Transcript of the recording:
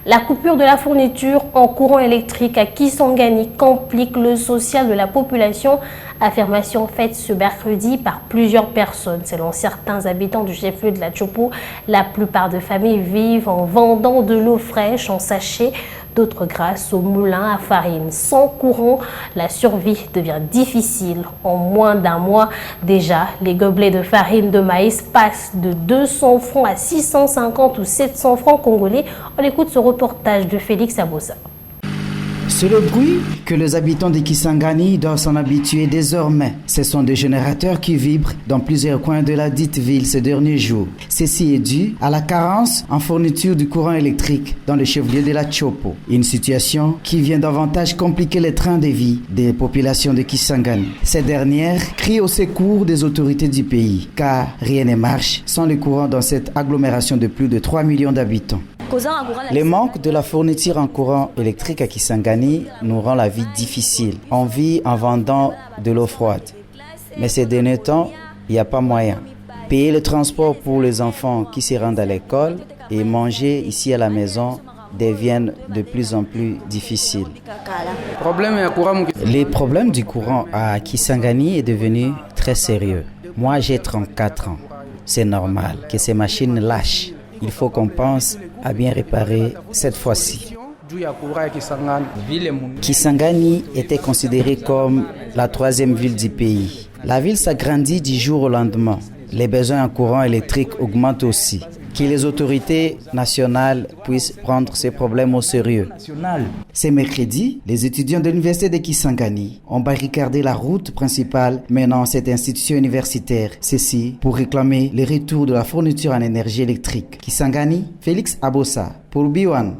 La coupure de la fourniture en courant électrique à Kisangani complique le social de la population. Affirmation faite ce mercredi par plusieurs personnes. Selon certains habitants du chef-lieu de la Tchopo, la plupart des familles vivent en vendant de l'eau fraîche en sachet, d'autres grâce au moulin à farine. Sans courant, la survie devient difficile. En moins d'un mois déjà, les gobelets de farine de maïs passent de 200 francs à 650 ou 700 francs congolais. On écoute ce reportage de Félix Abossa. C'est le bruit que les habitants de Kisangani doivent s'en habituer désormais. Ce sont des générateurs qui vibrent dans plusieurs coins de la dite ville ces derniers jours. Ceci est dû à la carence en fourniture du courant électrique dans le chef-lieu de la Tchopo. Une situation qui vient davantage compliquer les trains de vie des populations de Kisangani. Ces dernières crient au secours des autorités du pays, car rien ne marche sans le courant dans cette agglomération de plus de 3 millions d'habitants. Le manque de la fourniture en courant électrique à Kisangani nous rend la vie difficile. On vit en vendant de l'eau froide. Mais ces derniers temps, il n'y a pas moyen. Payer le transport pour les enfants qui se rendent à l'école et manger ici à la maison deviennent de plus en plus difficiles. Le problème du courant à Kisangani est devenu très sérieux. Moi, j'ai 34 ans. C'est normal que ces machines lâchent. Il faut qu'on pense à bien réparer cette fois-ci. Kisangani était considérée comme la 3e ville du pays. La ville s'agrandit du jour au lendemain. Les besoins en courant électrique augmentent aussi. Que les autorités nationales puissent prendre ces problèmes au sérieux. Ce mercredi, les étudiants de l'université de Kisangani ont barricadé la route principale menant à cette institution universitaire. Ceci pour réclamer le retour de la fourniture en énergie électrique. Kisangani, Félix Abossa pour B1.